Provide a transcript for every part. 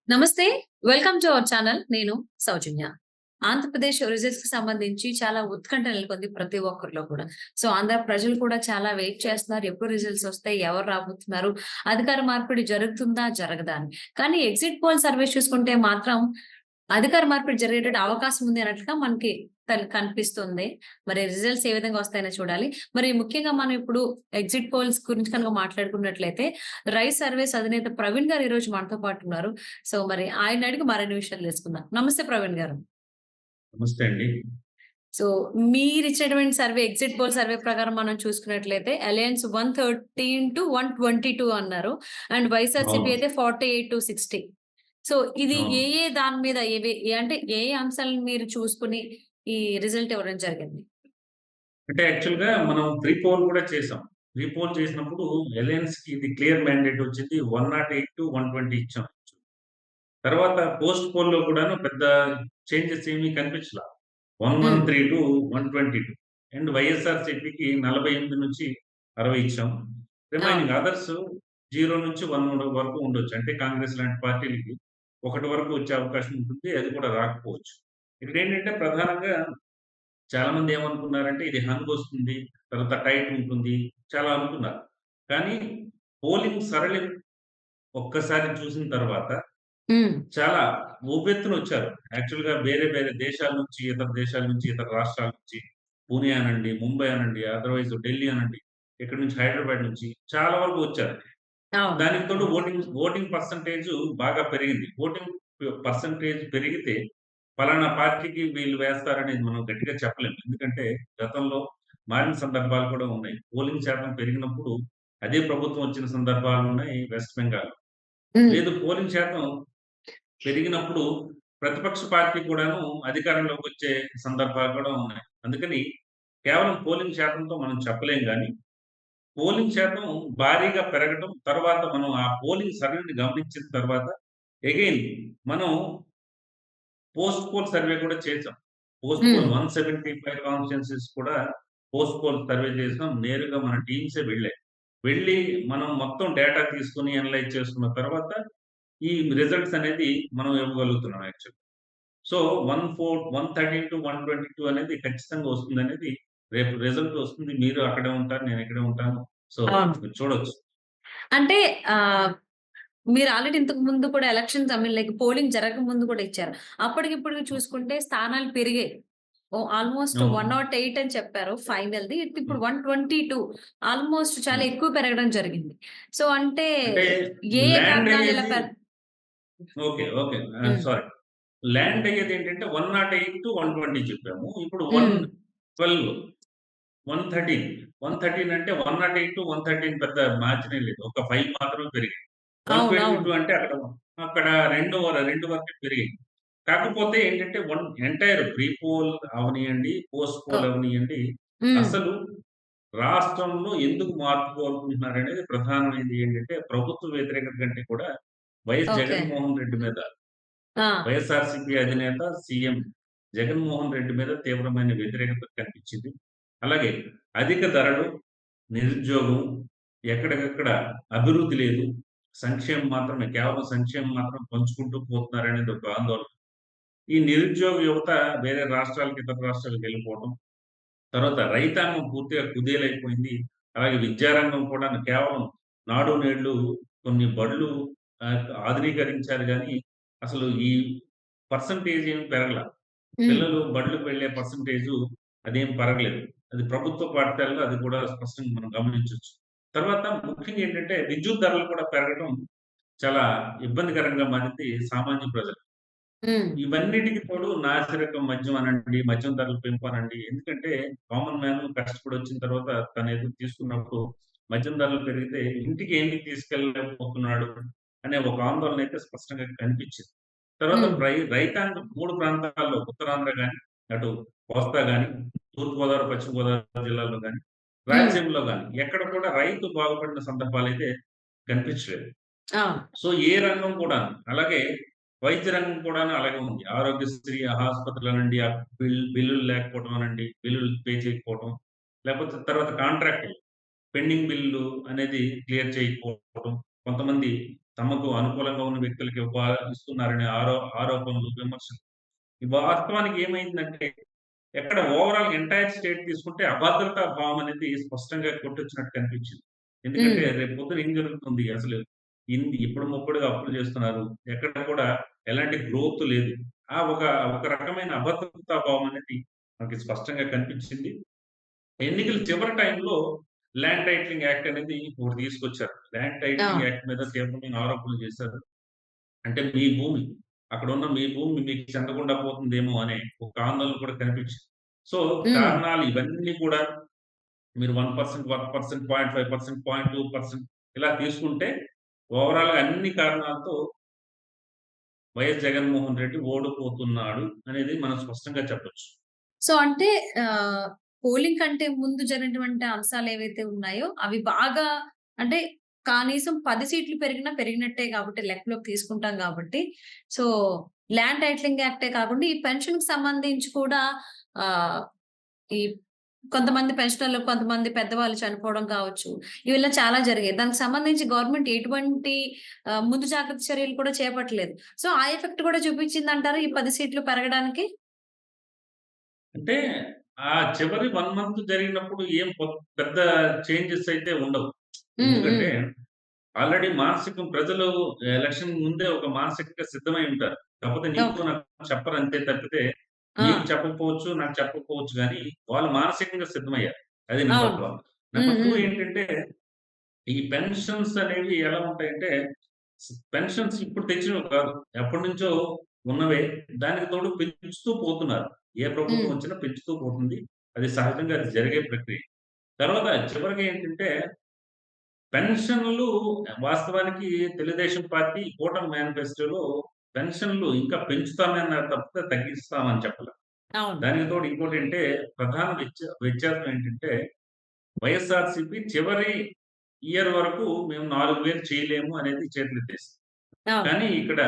నమస్తే. Welcome to our channel. నేను సౌజన్య. ఆంధ్రప్రదేశ్ రిజల్ట్స్‌కి సంబంధించి చాలా ఉత్కంఠ నెలకొంది ప్రతి ఒక్కరిలో కూడా. సో, ఆంధ్ర ప్రజలు కూడా చాలా వెయిట్ చేస్తున్నారు. ఎప్పుడు రిజల్ట్స్ వస్తాయి? ఎవరు రాబోతున్నారు? అధికార మార్పిడి జరుగుతుందా? జరగదా అని. కానీ ఎగ్జిట్ పోల్ సర్వేస్ చూసుకుంటే మాత్రం అధికార మార్పిడి జరిగేటట్టు అవకాశం ఉంది అన్నట్లుగా మనకి కనిపిస్తుంది. మరి రిజల్ట్స్ ఏ విధంగా వస్తాయో చూడాలి. మరి ముఖ్యంగా మనం ఇప్పుడు ఎగ్జిట్ పోల్స్ గురించి కనుక మాట్లాడుకున్నట్లయితే రైస్ సర్వేస్ అధినేత ప్రవీణ్ గారు ఈరోజు మనతో పాటు ఉన్నారు. సో, మరి ఆయన్ని అడిగి మరిన్ని విషయాలు తెలుసుకుందాం. నమస్తే ప్రవీణ్ గారు. నమస్తే అండి. సో, మీరిచ్చినటువంటి సర్వే ఎగ్జిట్ పోల్ సర్వే ప్రకారం మనం చూసుకున్నట్లయితే అలయన్స్ 113-122 అన్నారు. అండ్ వైఎస్ఆర్‌సీపీ అవును. అయితే 48-60. సో, ఇది అవును. దాని మీద అంటే ఏ అంశాలను మీరు చూసుకొని ఈ రిజల్ట్ ఇవ్వడం జరిగింది? అంటే యాక్చువల్‌గా మనం ప్రీ పోల్ కూడా చేసాం. ప్రీ పోల్ చేసినప్పుడు అలయన్స్‌కి ఇది క్లియర్ మ్యాండేట్ వచ్చింది. 108-120 ఇచ్చాం. తర్వాత పోస్ట్ పోల్‌లో కూడాను పెద్ద చేంజెస్ ఏమీ కనిపించలా. హ్మ్. 113-122 అండ్ వైఎస్ఆర్‌సీపీకి 48-60 ఇచ్చాం. అవును. రిమైనింగ్ అదర్స్ 0-1 వరకు ఉండొచ్చు. అంటే కాంగ్రెస్ లాంటి పార్టీలకి 1 వరకు వచ్చే అవకాశం ఉంటుంది. అది కూడా రాకపోవచ్చు. ఇక్కడేంటంటే ప్రధానంగా చాలామంది ఏమనుకున్నారంటే ఇది హంగొస్తుంది. తర్వాత టైట్ ఉంటుంది. చాలా అనుకున్నారు. కానీ పోలింగ్ సరళి ఒక్కసారి చూసిన తర్వాత హ్మ్. చాలా ఉవ్వెత్తునొచ్చారు. యాక్చువల్‌గా వేరే వేరే దేశాల నుంచి, ఇతర దేశాల నుంచి, ఇతర రాష్ట్రాల నుంచి పూణె అనండి, ముంబై అనండి, అదర్‌వైజ్ ఢిల్లీ అనండి, ఇక్కడి నుంచి హైదరాబాద్ నుంచి చాలా వరకు వచ్చారు. అవును. దానికి తోడు ఓటింగ్ పర్సెంటేజు బాగా పెరిగింది. ఓటింగ్ పర్సెంటేజ్ పెరిగితే పలానా పార్టీకి వీళ్ళు వేస్తారనేది మనం గట్టిగా చెప్పలేం. ఎందుకంటే గతంలో మారిన సందర్భాలు కూడా ఉన్నాయి. పోలింగ్ శాతం పెరిగినప్పుడు అదే ప్రభుత్వం వచ్చిన సందర్భాలున్నాయి వెస్ట్ బెంగాల్. హ్మ్. లేదు పోలింగ్ శాతం పెరిగినప్పుడు ప్రతిపక్ష పార్టీ కూడాను అధికారంలోకొచ్చే సందర్భాలు కూడా ఉన్నాయి. అందుకని కేవలం పోలింగ్ శాతంతో మనం చెప్పలేం గానీ, పోలింగ్ శాతం భారీగా పెరగటం, తర్వాత మనం ఆ పోలింగ్ సరళిని గమనించిన తర్వాత అగైన్ మనం పోస్ట్ పోల్ సర్వే కూడా చేసాం. పోస్ట్ హ్మ్. పోల్ 175 కాన్స్టిట్యుయెన్సీస్ కూడా పోస్ట్ పోల్ సర్వే చేసాం. నేరుగా మన టీమ్సే వెళ్ళాయి. వెళ్ళి మనం మొత్తం డేటా తీసుకొని అనలైజ్ చేసుకున్న తర్వాత ఈ రిజల్ట్స్ అనేది మనం ఇవ్వగలుగుతున్నాం యాక్చువల్లీ. సో, 113-122 అనేది ఖచ్చితంగా వస్తుందనేది రేపు రిజల్ట్ వస్తుంది. మీరు అక్కడే ఉంటారు. నేను ఇక్కడే ఉంటాను. సో, అవును. మీరు చూడొచ్చు. అంటే ఆహ్, మీరు ఆల్రెడీ ఇంతకు ముందు కూడా elections I mean like polling జరగకముందు కూడా ఇచ్చారు. అప్పటికి ఇప్పటికి చూసుకుంటే స్థానాలు పెరిగాయి. ఆల్‌మోస్ట్ అవును. 108 అని చెప్పారు ఫైనల్‌ది. ఇప్పుడు హ్మ్. 122 ఆల్‌మోస్ట్ చాలా హ్మ్. ఎక్కువ పెరగడం జరిగింది. సో, అంటే అంటే ఏ ఏ ల్యాండ్ కారణాలు ఇలా అయ్యేది ఓకే. ఓకే. హ్మ్. సారీ. ల్యాండ్ అయ్యేదేంటంటే 108-120 చెప్పాము. ఇప్పుడు హ్మ్. 112, 113. 113 అంటే 108-113 పెద్ద మార్జినే లేదు. ఒక 5 మాత్రమే పెరిగాయి. అవునవును. 122 అంటే అక్కడ 2 వరకే పెరిగాయి. కాకపోతే ఏంటంటే ఎంటైర్ ప్రీ పోల్ అవనియండి, పోస్ట్ కొ పోల్ అవనియండి, హ్మ్. అసలు రాష్ట్రంలో ఎందుకు మార్పు కోరుకుంటున్నారనేది ప్రధానమైనది ఏంటంటే ప్రభుత్వ వ్యతిరేకత కంటే కూడా వైఎస్ ఓకే. జగన్మోహన్ రెడ్డి మీద ఆ! వైఎస్ఆర్‌సీపీ అధినేత సీఎం జగన్మోహన్ రెడ్డి మీద తీవ్రమైన వ్యతిరేకత కనిపించింది. అలాగే అధిక ధరలు, నిరుద్యోగం, ఎక్కడికక్కడ అభివృద్ధి లేదు. సంక్షేమం మాత్రమే కేవలం సంక్షేమం మాత్రం పంచుకుంటూ పోతున్నారనేది ఒక ఆందోళన. ఈ నిరుద్యోగ యువత వేరే రాష్ట్రాలకి, ఇతర రాష్ట్రాలకు వెళ్ళిపోవటం. తర్వాత రైతాంగం పూర్తిగా కుదేలైపోయింది. అలాగే విద్యారంగం కూడా కేవలం నాడు, నేడు కొన్ని బడులు ఆధునీకరించారు గానీ, అసలు ఈ పర్సెంటేజ్ ఏమి పెరగల. హ్మ్. పిల్లలు బడులకు వెళ్ళే పర్సెంటేజు అదేం పెరగలేదు. అది ప్రభుత్వ పాఠశాలలో అది కూడా స్పష్టంగా మనం గమనించొచ్చు. తర్వాత ముఖ్యంగా ఏంటంటే విద్యుత్ ధరలు కూడా పెరగడం చాలా ఇబ్బందికరంగా మారింది సామాన్య ప్రజలకు. హ్మ్. ఇవన్నిటికి తోడు నాసిరకం మద్యం అనండి, మద్యం ధరల పెంపు అనండి. ఎందుకంటే కామన్ మ్యాన్ కష్టపడొచ్చిన తర్వాత తనేదో తీసుకున్నప్పుడు మద్యం ధరలు పెరిగితే ఇంటికి ఏమి తీసుకెళ్ళలేకపోతున్నాడు అనే ఒక ఆందోళన అయితే స్పష్టంగా కనిపించింది. తర్వాత హ్మ్. రైతాంగం 3 ప్రాంతాల్లో ఉత్తరాంధ్ర గాని, అటు కోస్తా గాని, తూర్పుగోదావరి, పశ్చిమ గోదావరి జిల్లాల్లో గాని, హ్మ్. రాయలసీమలో గాని ఎక్కడ కూడా రైతు బాగుపడిన సందర్భాలైతే కనిపించలేదు. అవును. సో, ఏ రంగం కూడాను. అలాగే వైద్య రంగం కూడాను అలాగే ఉంది. ఆరోగ్యశ్రీ ఆస్పత్రులనండి, ఆ బిల్లులు లేకపోవడం అనండి, బిల్లులు పే చేయకపోవడం, లేకపోతే తర్వాత కాంట్రాక్టులు పెండింగ్ బిల్లులు అనేది క్లియర్ చేయకపోవడం. కొంతమంది తమకు అనుకూలంగా ఉన్న వ్యక్తులకి ఇస్తున్నారనే ఆరోపణలు, విమర్శలు. ఈ వాస్తవానికి ఏమైందంటే, ఎక్కడ ఓవరాల్ ఎంటైర్ స్టేట్ తీసుకుంటే అభద్రతా భావం అనేది స్పష్టంగా కొట్టొచ్చినట్టు కనిపించింది. ఎందుకంటే హ్మ్. రేపు పొద్దున ఏం జరుగుతుంది అసలు? ఇప్పుడు ముప్పుడుగా అప్పులు చేస్తున్నారు. ఎక్కడ కూడా ఎలాంటి గ్రోత్ లేదు. ఒక ఒక రకమైన అభద్రతా భావం అనేది మనకి స్పష్టంగా కనిపించింది. ఎన్నికల చివరి టైంలో ల్యాండ్ టైటిలింగ్ యాక్ట్ అనేది ఒకటి తీసుకొచ్చారు. ల్యాండ్ ఆ! టైటిలింగ్ యాక్ట్ మీద తీవ్రమైన ఆరోపణలు చేశారు. అంటే మీ భూమి, అక్కడున్న మీ భూమి మీకు చెందకుండా పోతుందేమో అనే ఒక ఆందోళన కూడా కనిపించింది. సో, హ్మ్. కారణాలు ఇవన్నీ కూడా మీరు 1%, 1%, 0.5%, 0.2% ఇలా తీసుకుంటే ఓవరాల్‌గా అన్ని కారణాలతో వైఎస్ జగన్మోహన్ రెడ్డి ఓడిపోతున్నాడు అనేది మనం స్పష్టంగా చెప్పొచ్చు. సో, అంటే పోలింగ్ కంటే ముందు జరిగినటువంటి అంశాలేవైతే ఉన్నాయో, అవి బాగా అంటే కనీసం 10 సీట్లు పెరిగినా పెరిగినట్టే కాబట్టి లెక్కలోకి తీసుకుంటాం గాబట్టి, సో, ల్యాండ్ టైటిలింగ్ యాక్టే కాకుండా ఈ పెన్షన్‌కి సంబంధించి కూడా ఆహ్, ఈ కొంతమంది పెన్షనర్లు, కొంతమంది పెద్దవాళ్ళు చనిపోవడం కావచ్చు. ఇవిలా చాలా జరిగాయి. దానికి సంబంధించి గవర్నమెంట్ ఎటువంటి ముందు జాగ్రత్త చర్యలు కూడా చేపట్టలేదు. సో, ఆ ఎఫెక్ట్ కూడా చూపించిందంటారా ఈ 10 సీట్లు పెరగడానికి? అంటే ఆ చివరి 1 మంత్ జరిగినప్పుడు ఏం పెద్ద చేంజెస్ అయితే ఉండవు. హ్మ్. హ్మ్. ఎందుకంటే ఆల్రెడీ ప్రజలు ఎలక్షన్ ముందే ఒక మానసికంగా సిద్ధమై ఉంటారు. కాకపోతే నీకు ఓకే. నాకు చెప్పరు అంతే తప్పితే, ఆ! మీకు చెప్పకపోవచ్చు, నాకు చెప్పకపోవచ్చు గానీ, వాళ్ళు మానసికంగా సిద్ధమయ్యారు. అది నంబర్ అవును. 1. హ్మ్. నంబర్ 2 హ్మ్. ఏంటంటే, ఈ పెన్షన్స్ అనేవి ఎలా ఉంటాయంటే, పెన్షన్స్ ఇప్పుడు తెచ్చినవి కాదు. ఎప్పటినుంచో ఉన్నవే. దానికి తోడు పెంచుతూ పోతున్నారు. ఏ ప్రభుత్వం హ్మ్. వచ్చినా పెంచుతూ పోతుంది. అది సహజంగా అది జరిగే ప్రక్రియ. తర్వాత చివరగా ఏంటంటే పెన్షన్‌లు వాస్తవానికి తెలుగుదేశం పార్టీ కూటమి మేనిఫెస్టోలో పెన్షన్‌లు ఇంకా పెంచుతామన్నారు తప్పితే తగ్గిస్తామని చెప్పల. అవును. దానికి తోడు ఇంకోటంటే ప్రధాన వ్యత్యాసం ఏంటంటే వైఎస్ఆర్‌సీపీ చివరి ఇయర్ వరకు మేము 4,000 చేయలేము అనేది చేతులెత్తేసింది. అవును. కానీ ఇక్కడ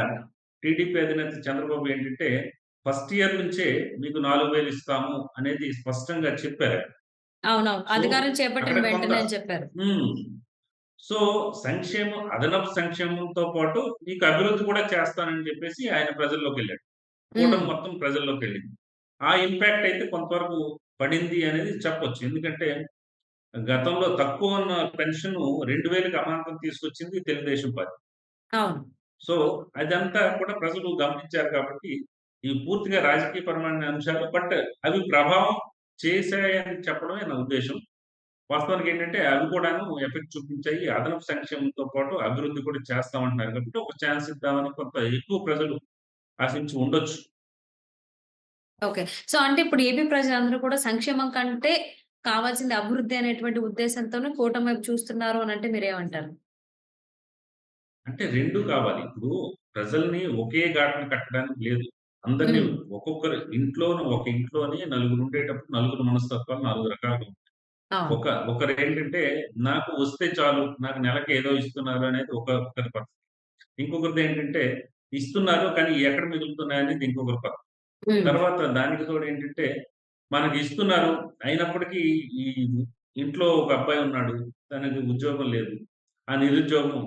టీడీపీ అధినేత చంద్రబాబు ఏంటంటే ఫస్ట్ ఇయర్ నుంచే మీకు 4,000 ఇస్తాము అనేది స్పష్టంగా చెప్పారు. అవునవును. సో, అధికారం చేపట్టిన అక్కడ కొంత వెంటనే అని చెప్పారు. హ్మ్. సో, అదనపు సంక్షేమంతో పాటు మీకు అభివృద్ధి కూడా చేస్తానని చెప్పేసి ఆయన ప్రజల్లోకెళ్ళాడు. హ్మ్. కూటమి మొత్తం ప్రజల్లోకెళ్ళింది. ఆ ఇంపాక్ట్ అయితే కొంతవరకు పడింది అనేది చెప్పొచ్చు. ఎందుకంటే గతంలో తక్కువున్న పెన్షను 2,000కి అమాంతం తీసుకొచ్చింది తెలుగుదేశం పార్టీ. అవును. సో, అదంతా కూడా ప్రజలు గమనించారు కాబట్టి, ఇవి పూర్తిగా రాజకీయపరమైన అంశాలు. అవి ప్రభావం చేశాయని చెప్పడమే నా ఉద్దేశ్యం. వాస్తవానికేంటంటే అవి కూడాను ఎఫెక్ట్ చూపించాయి. అదనపు సంక్షేమంతో పాటు అభివృద్ధి కూడా చేస్తామంటున్నారు కాబట్టి ఒక ఛాన్స్ ఇద్దామని కొంత ఎక్కువ ప్రజలు ఆశించి ఉండొచ్చు. ఓకే. సో, అంటే ఇప్పుడు ఏపీ ప్రజలందరూ కూడా సంక్షేమం కంటే కావాల్సింది అభివృద్ధి అనేటువంటి ఉద్దేశంతోనే కూటమి వైపు చూస్తున్నారు అనంటే మీరేమంటారు? అంటే 2 కావాలి. ఇప్పుడు ప్రజల్ని ఒకే ఘాటున కట్టడానికి లేదు. అందరిని హ్మ్. ఒక ఇంట్లోనే నలుగురుండేటప్పుడు నలుగురు మనస్తత్వాలు 4 రకాలుగా ఉంటాయి. అవును. ఒకరేంటంటే నాకు వస్తే చాలు, నాకు నెలకి ఏదో ఇస్తున్నారు అనేది ఒకరి పరిస్థితి. ఇంకొకరిదేంటంటే ఇస్తున్నారు కానీ ఎక్కడ మిగులుతున్నాయనేది ఇంకొకరి పరిస్థితి. హ్మ్. తర్వాత దానికి తోడేంటంటే, మనకిస్తున్నారు. అయినప్పటికీ ఈ ఇంట్లో ఒక అబ్బాయున్నాడు. తనకి ఉద్యోగం లేదు. ఆ నిరుద్యోగం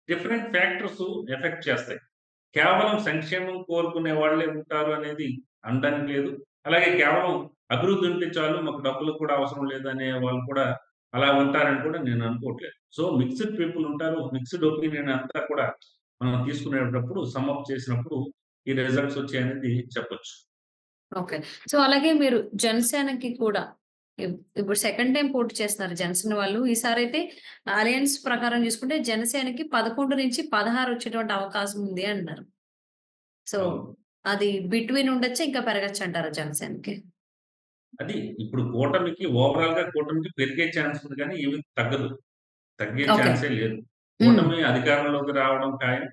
డిఫరెంట్ ఫ్యాక్టర్స్ ఎఫెక్ట్ చేస్తాయి. కేవలం సంక్షేమం కోరుకునే వాళ్ళే ఉంటారు అనేది అనడానికి లేదు. అలాగే కేవలం అభివృద్ధి ఉంటే చాలు మాకు డబ్బులు కూడా అవసరం లేదనే వాళ్ళు కూడా అలా ఉంటారని కూడా నేను అనుకోవట్లేదు. సో, మిక్స్డ్ పీపుల్ ఉంటారు. మిక్స్డ్ ఒపీనియన్ అంతా కూడా మనం తీసుకునేటప్పుడు సమ్ అప్ చేసినప్పుడు ఈ రిజల్ట్స్ వచ్చాయనేది చెప్పొచ్చు. ఓకే. సో, అలాగే మీరు జనసేనకి కూడా ఇప్పుడు సెకండ్ టైమ్ పోటీ చేస్తున్నారు జనసేన వాళ్ళు. ఈసారైతే అలయన్స్ ప్రకారం చూసుకుంటే జనసేనకి 11-16 వచ్చేటువంటి అవకాశం ఉంది అంటున్నారు. సో, అవును. అది బిట్వీన్ ఉండొచ్చా? ఇంకా పెరగొచ్చంటారా జనసేనకి? అది ఇప్పుడు కూటమికి పెరిగే ఛాన్స్ ఉంది గానీ, ఏమి తగ్గదు. తగ్గే ఓకే. ఛాన్సే లేదు. హ్మ్. కూటమి అధికారంలోకి రావడం ఖాయం.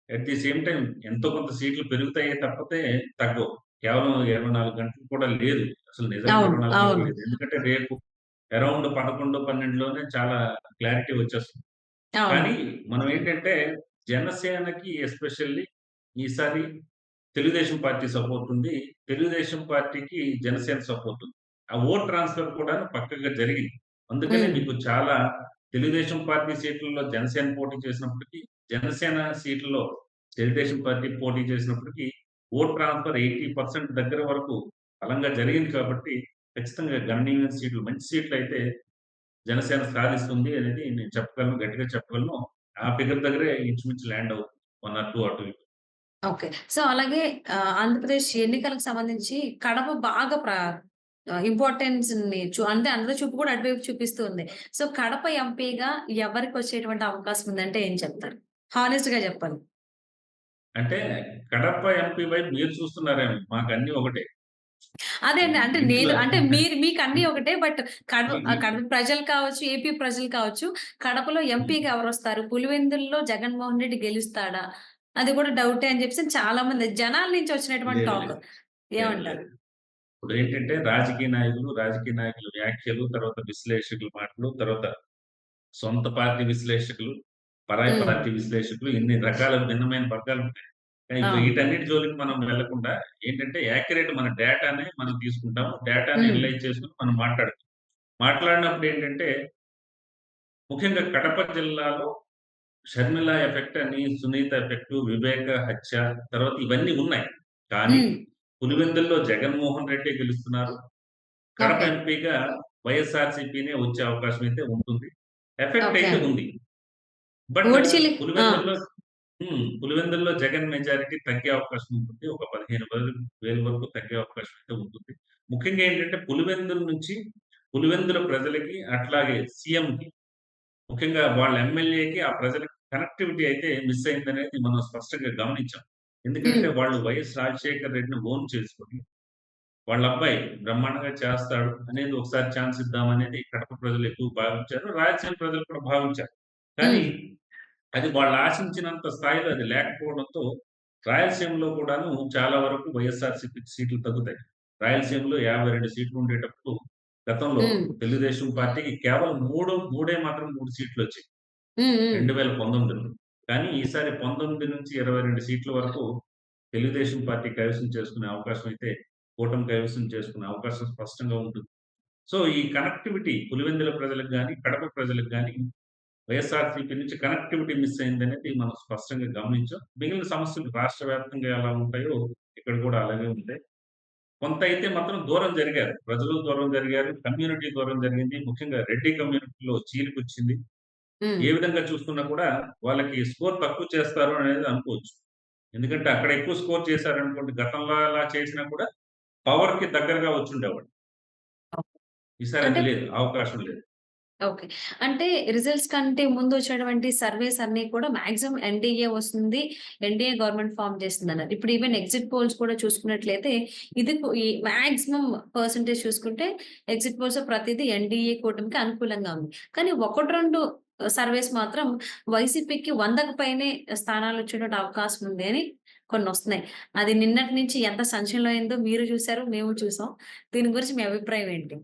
అట్ ది సేమ్ టైమ్ ఎంతో కొంత సీట్లు పెరుగుతాయే తప్పితే తగ్గవు. కేవలం 24 గంటలు కూడా లేదు. అసలు నిజంగా అవును. 24 గంటలు అవును. లేదు. ఎందుకంటే రేపు అరౌండ్ 11, 12లోనే చాలా క్లారిటీ వచ్చేస్తుంది. అవును. కానీ మనం ఏంటంటే జనసేనకి ఎస్పెషల్లీ ఈసారి తెలుగుదేశం పార్టీ సపోర్ట్ ఉంది. తెలుగుదేశం పార్టీకి జనసేన సపోర్ట్ ఉంది. ఆ ఓట్ ట్రాన్స్‌ఫర్ కూడాను పక్కగా జరిగింది. అందుకనే హ్మ్. మీకు చాలా తెలుగుదేశం పార్టీ సీట్లలో జనసేన పోటీ చేసినప్పటికీ, జనసేన సీట్లలో తెలుగుదేశం పార్టీ పోటీ చేసినప్పటికీ ఓట్ ట్రాన్స్‌ఫర్ 80% దగ్గర వరకు బలంగా జరిగింది కాబట్టి ఖచ్చితంగా గణనీయమైన సీట్లు, మంచి సీట్లయితే జనసేన సాధిస్తుంది అనేది నేను చెప్పగలను. గట్టిగా చెప్పగలను. ఆ ఫిగర్ దగ్గరే ఇంచుమించు ల్యాండ్ అవుతుంది. 1 ఆర్ 2 అటు ఇటు. ఓకే. సో, అలాగే ఆంధ్రప్రదేశ్ ఎన్నికలకు సంబంధించి కడప బాగా ఇంపార్టెన్స్‌ని అంటే అందరి చూపు కూడా అటువైపు చూపిస్తూ ఉంది. సో, కడప ఎంపీగా ఎవరికొచ్చేటువంటి అవకాశం ఉందంటే ఏం చెప్తారు? హానెస్ట్‌గా చెప్పాలి. అంటే కడప ఎంపీ వైపు మీరు చూస్తున్నారేమో మాకన్నీ ఒకటే. అదే అండి. అంటే ఇంట్లో నేను అంటే మీకన్నీ ఒకటే. బట్ ఈ కడప ప్రజలు కావచ్చు, ఏపీ ప్రజలు కావచ్చు, కడపలో హ్మ్. ఎంపీగా ఎవరొస్తారు? పులివెందుల్లో జగన్మోహన్ రెడ్డి గెలుస్తాడా? అది కూడా డౌటే అని చెప్పేసి చాలా మంది జనాల నుంచి వచ్చినటువంటి లేదు. టాక్. లేదు. లేదు. ఏమంటారు? లేదు. ఇప్పుడేంటంటే రాజకీయ నాయకుల వ్యాఖ్యలు, తర్వాత విశ్లేషకుల మాటలు, తర్వాత సొంత పార్టీ విశ్లేషకులు, పరాయి హ్మ్. పార్టీ విశ్లేషకులు ఇన్ని రకాల భిన్నమైన వర్గాలుంటాయి. అవును. వీటన్నిటి జోలికి మనం వెళ్ళకుండా ఏంటంటే యాక్యురేట్ మన డేటానే మనం తీసుకుంటాం. డేటాని హ్మ్. అనలైజ్ చేసుకొని మనం మాట్లాడతాం. మాట్లాడినప్పుడు ఏంటంటే ముఖ్యంగా కడప జిల్లాలో షర్మిల ఎఫెక్ట్ అని, సునీత ఎఫెక్ట్, వివేక హత్య తర్వాత ఇవన్నీ ఉన్నాయి. కానీ హ్మ్. పులివెందుల్లో జగన్మోహన్ రెడ్డే గెలుస్తున్నారు. కడప ఓకే. ఎంపీగా వైఎస్ఆర్‌సీపీనే వచ్చే అవకాశం అయితే ఉంటుంది. Effect okay. అయితే ఉంది. బట్ ఓడిచిలి ఆ! పులివెందుల్లో పులివెందుల్లో జగన్ మెజారిటీ తగ్గే అవకాశం ఉంటుంది. ఒక 15,000 వరకు తగ్గే అవకాశం అయితే ఉంటుంది. ముఖ్యంగా ఏంటంటే పులివెందుల నుంచి పులివెందుల ప్రజలకి అట్లాగే సీఎంకి ముఖ్యంగా వాళ్ళ ఎమ్మెల్యేకి ఆ ప్రజలకి కనెక్టివిటీ అయితే మిస్ అయిందనేది మనం స్పష్టంగా గమనించాం. ఎందుకంటే హ్మ్. వాళ్ళు వైఎస్ రాజశేఖర రెడ్డిని ఓన్ చేసుకొని వాళ్ళ అబ్బాయి బ్రహ్మాండంగా చేస్తాడు అనేది ఒకసారి ఛాన్స్ ఇద్దామనేది కడప ప్రజలు ఎక్కువ భావించారు. రాయలసీమ ప్రజలు కూడా భావించారు. కానీ హ్మ్. అది వాళ్ళు ఆశించినంత స్థాయిలో అది లేకపోవడంతో రాయలసీమలో కూడాను చాలా వరకు వైఎస్ఆర్‌సీపీకి సీట్లు తగ్గుతాయి. రాయలసీమలో 52 సీట్లు ఉండేటప్పుడు గతంలో హ్మ్. తెలుగుదేశం పార్టీకి కేవలం మూడే మాత్రం 3 సీట్లొచ్చాయి. హ్మ్. హ్మ్. 2019లో. కానీ ఈసారి 19-22 సీట్ల వరకు తెలుగుదేశం పార్టీ కైవసం చేసుకునే అవకాశం అయితే కూటమి కైవసం చేసుకునే అవకాశం స్పష్టంగా ఉంటుంది. సో, ఈ కనెక్టివిటీ పులివెందుల ప్రజలకు గాని, కడప ప్రజలకు గాని వైఎస్ఆర్‌సీపీ నుంచి కనెక్టివిటీ మిస్ అయిందనేది మనం స్పష్టంగా గమనించాం. మిగిలిన సమస్యలు రాష్ట్ర వ్యాప్తంగా ఎలా ఉంటాయో ఇక్కడ కూడా అలాగే ఉంటాయి. కొంత అయితే మాత్రం దూరం జరిగారు. ప్రజలు దూరం జరిగారు. కమ్యూనిటీ దూరం జరిగింది. ముఖ్యంగా రెడ్డి కమ్యూనిటీలో చీలికొచ్చింది. హ్మ్. ఏ విధంగా చూసుకున్నా కూడా వాళ్ళకి స్కోర్ తక్కువ చేస్తారు అనేది అనుకోవచ్చు. ఎందుకంటే అక్కడ ఎక్కువ స్కోర్ చేశారనుకోండి గతంలో అలా చేసినా కూడా పవర్‌కి దగ్గరగా వచ్చుండేవాళ్ళు. ఓకే. ఈసారి అంటే అది లేదు. అవకాశం లేదు. ఓకే. అంటే రిజల్ట్స్ కంటే ముందు వచ్చేటువంటి సర్వేస్ అన్నీ కూడా మాక్సిమం ఎన్‌డీఏ వస్తుంది. ఎన్‌డీఏ గవర్నమెంట్ ఫార్మ్ చేస్తుందన్నారు. ఇప్పుడు ఈవెన్ ఎగ్జిట్ పోల్స్ కూడా చూసుకున్నట్లయితే ఈ మాక్సిమం పర్సెంటేజ్ చూసుకుంటే ఎగ్జిట్ పోల్స్ ప్రతిది ఎన్‌డీఏ కూటమికి అనుకూలంగా ఉంది. కానీ 1, 2 సర్వేస్ మాత్రం వైసీపీకి 100కి పైనే స్థానాలొచ్చేటువంటి అవకాశం ఉంది అని కొన్నొస్తున్నాయి. అది నిన్నటి నుంచి ఎంత సంచలనం అయిందో మీరు చూసారు, మేము చూసాం. దీని గురించి మీ అభిప్రాయం ఏంటి?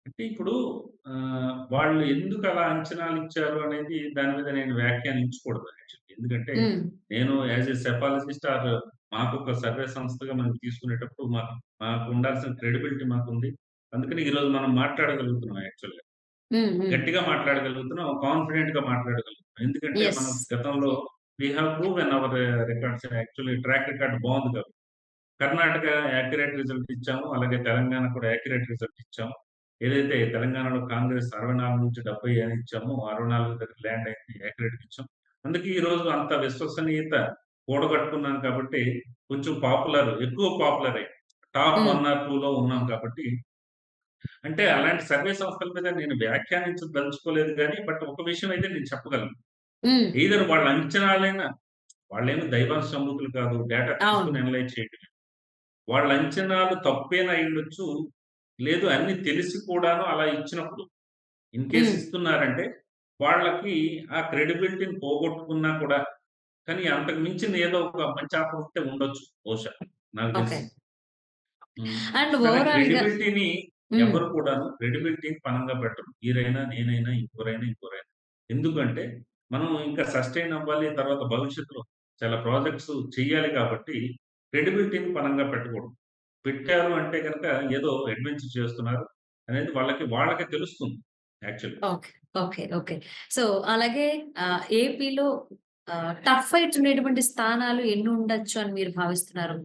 అంటే ఇప్పుడు వాళ్ళు ఎందుకలా అంచనాలిచ్చారు అనేది దాని మీద నేను వ్యాఖ్యానించకూడదు యాక్చువల్లీ. ఎందుకంటే హ్మ్. నేను యాస్ ఎ సెఫాలజిస్ట్ మాకొక సర్వే సంస్థగా మనం తీసుకునేటప్పుడు మాకు ఉండాల్సిన క్రెడిబిలిటీ మాకుంది. అందుకని ఈరోజు మనం మాట్లాడగలుగుతున్నాం యాక్చువల్‌గా. హ్మ్. హ్మ్. గట్టిగా మాట్లాడగలుగుతున్నాం. కాన్ఫిడెంట్‌గా మాట్లాడగలుగుతున్నాం. ఎందుకంటే యెస్. మనం గతంలో we have proven our records actually track record బావుంది కాబట్టి. కర్ణాటక యాక్యురేట్ రిజల్ట్ ఇచ్చాము. అలాగే తెలంగాణ కూడా యాక్యురేట్ రిజల్ట్ ఇచ్చాము. ఏదైతే తెలంగాణలో కాంగ్రెస్ 64-70 అని ఇచ్చామో 64 దగ్గర ల్యాండ్ అయింది. యాక్యురేట్‌గా ఇచ్చాం. అందుకే ఈరోజు అంత విశ్వసనీయత కూడగట్టుకున్నాం కాబట్టి కొంచెం ఎక్కువ పాపులర్ అయ్యాం. టాప్ హ్మ్. 1 ఆర్ 2లో ఉన్నాం కాబట్టి అంటే అలాంటి సర్వే సంస్థల మీద నేను వ్యాఖ్యానించదలుచుకోలేదు గానీ, బట్ ఒక విషయం అయితే నేను చెప్పగలను. హ్మ్. ఎయిదర్ వాళ్ళ అంచనాలైనా వాళ్ళేమి దైవాంశ సంభూతులు కాదు. డేటా అవును. తీసుకొని అనలైజ్ చేయటమే. వాళ్ళ అంచనాలు తప్పేనా అయ్యుండొచ్చు. లేదు అన్నీ తెలిసి కూడాను అలా ఇచ్చినప్పుడు, ఇన్ కేస్ హ్మ్. ఇస్తున్నారంటే, వాళ్ళకి ఆ క్రెడిబిలిటీని పోగొట్టుకున్నా కూడా, కానీ అంతకు మించింది ఏదో ఒక మంచి ఆఫర్ ఉంటే ఉండొచ్చు బహుశా. నాకు ఓకే. తెలిసి. హ్మ్. అండ్ కానీ ఓవరాల్‌గా క్రెడిబిలిటీని హ్మ్. ఎవరు కూడాను క్రెడిబిలిటీని పణంగా పెట్టరు. మీరైనా, నేనైనా, ఇంకోరైనా. ఎందుకంటే, మనం ఇంకా సస్టైన్ అవ్వాలి. తర్వాత భవిష్యత్తులో చాలా ప్రాజెక్ట్స్ చెయ్యాలి కాబట్టి, క్రెడిబిలిటీని పణంగా పెట్టకూడదు. పెట్టారు అంటే గనక ఏదో అడ్వెంచర్ చేస్తున్నారు అనేది వాళ్ళకే తెలుస్తుంది యాక్చువల్లీ. ఓకే. ఓకే. సో, అలాగే ఏపీలో టఫ్ ఫైట్స్ ఉండేటువంటి స్థానాలు ఎన్ని ఉండొచ్చు అని మీరు భావిస్తున్నారు?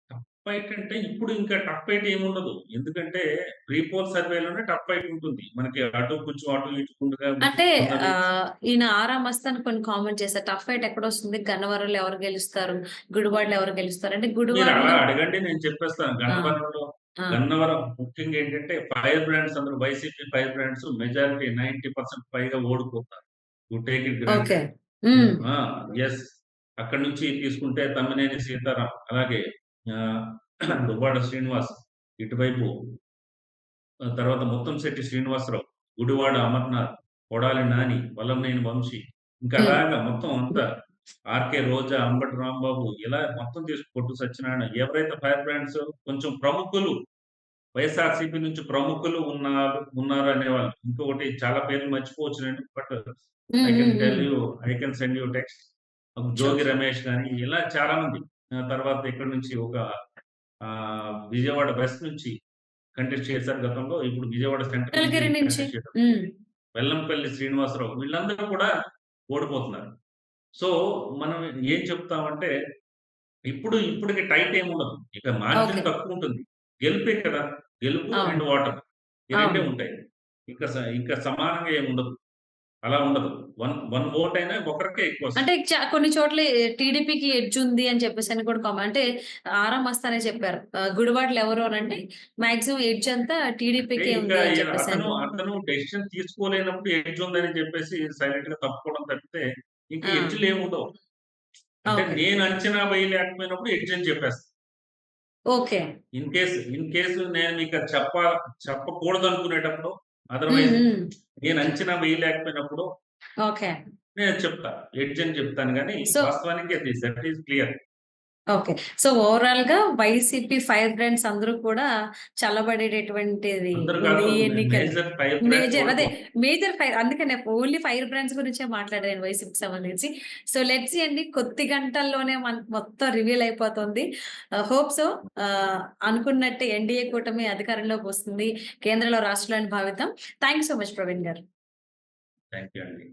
టఫ్ ఫైట్ అంటే ఇప్పుడు ఇంకా టఫ్ ఫైట్ ఏముండదు. ఎందుకంటే ప్రీ పోల్ సర్వేలోనే టఫ్ ఫైట్ ఉంటుంది. మనకి అటు కొంచెం అటు ఇటుకుండగా అంటే కొందరు ఈయన 'ఆరా మస్తాన్' కొన్ని కామెంట్ చేశారు. టఫ్ ఫైట్ ఎక్కడొస్తుంది? గన్నవరంలో ఎవరు గెలుస్తారు? గుడివాడలో ఎవరు గెలుస్తారు? అంటే మీరు అలా గుడివాడలో అడగండి నేను చెప్పేస్తాను. ఆ! ఆ! గన్నవరం ముఖ్యంగా ఏంటంటే ఫైర్ బ్రాండ్స్ అందరూ వైసీపీ ఫైర్ బ్రాండ్స్ మెజారిటీ 90% పైగా ఓడిపోతారు. You take it okay. Granted. Hmm. ఆ! యెస్. అక్కడి నుంచి తీసుకుంటే తమ్మినేని సీతారాం, అలాగే ఆహ్, దువ్వాడ శ్రీనివాస్ ఇటువైపు, తర్వాత ముత్తంశెట్టి శ్రీనివాసరావు, గుడివాడ అమర్నాథ్, కొడాలి నాని, వల్లంనేని వంశీ, ఇంకా హ్మ్. అలాగా మొత్తం అంతా ఆర్‌కే రోజా, అంబటి రాంబాబు ఇలా మొత్తం పొట్టు సత్యనారాయణ ఎవరైతే ఫైర్ బ్రాండ్స్ కొంచెం ప్రముఖులు వైఎస్ఆర్‌సీపీ నుంచి ప్రముఖులు ఉన్నారు అనేవాళ్ళు. ఇంకొకటి చాలా పేర్లు మర్చిపోవచ్చు నేను. బట్ హ్మ్. ఐ కెన్ హ్మ్. టెల్ హ్మ్. You, I can send you text. Jogi sure. Ramesh గాని ఇలా చాలా మంది. తర్వాత ఇక్కడి నుంచి ఒక విజయవాడ వెస్ట్ నుంచి కంటెస్ట్ చేశారు గతంలో. ఇప్పుడు విజయవాడ సెంట్రల్ నుంచి మంగళగిరి నుంచి. కంటెస్ట్ చేయడం. హ్మ్. వెల్లంపల్లి శ్రీనివాసరావు వీళ్ళందరూ కూడా ఓడిపోతున్నారు. సో, మనం ఏం చెప్తామంటే ఇప్పటికి టైట్ ఏముండదు. ఇక ఓకే. మార్జిన్ తక్కువుంటుంది. గెలుపే కదా! గెలుపు అవును. అండ్ ఓటమి. ఈ రెండే అవును. ఉంటాయి. ఇంకా సమానంగా ఏముండదు. అలా ఉండదు. వన్ ఓట్ అయినా ఒకరికే అంటే ఎక్కువొస్తది. కొన్ని చోట్ల టీడీపీకి ఎడ్జ్ ఉంది అని చెప్పేసని కూడా అంటే ఆరా మస్తానే చెప్పారు. గుడివాడలో ఎవరు అనంటే మాక్సిమం ఎడ్జ్ అంతా అంటే టీడీపీకే ఇంకా ఉంది అని అతను చెప్పేసని. అతను డెసిషన్ తీసుకోలేనప్పుడు ఎడ్జ్ ఉందని చెప్పేసి సైలెంట్‌గా తప్పుకోవడం తప్పితే ఇంక ఆ! ఎడ్జ్‌లేముండవు. అంటే ఓకే. నేను అంచనా వేయలేకపోయినప్పుడు ఎడ్జ్ అని చెప్పేస్తా. ఓకే. ఇన్ కేస్ నేను మీకది చెప్పకూడదనుకునేటప్పుడు, హ్మ్. అదర్‌వైజ్ హ్మ్. నేను అంచనా వేయలేకపోయినప్పుడు ఓకే. నేను చెప్తా. ఎడ్జ్ అని చెప్తాను గానీ, సో వాస్తవానికి that is clear. Okay. So, ఓవరాల్‌గా వైసీపీ ఫైర్ బ్రాండ్స్ అందరూ కూడా చల్లబడేటటువంటిది అందరూ ఉంది కాదు ఈ ఎన్నికల్లో. మేజర్ 5 బ్రాండ్స్ ఓడిపోతాయి. మేజర్ ఫైర్ అందుకనే ఓన్లీ ఫైర్ బ్రాండ్స్ గురించే మాట్లాడాను వైసీపీకి సంబంధించి. సో, లెట్స్ సీ అండి. కొద్ది గంటల్లోనే మనకు మొత్తం రివీల్ అయిపోతుంది. Hope so. అనుకున్నట్టే ఎన్‌డీఏ కూటమి అధికారంలోకొస్తుంది. కేంద్రంలో రాష్ట్రాలను భావిద్దాం. Thank you so much Praveen గారు. థాంక్ యూ అండి.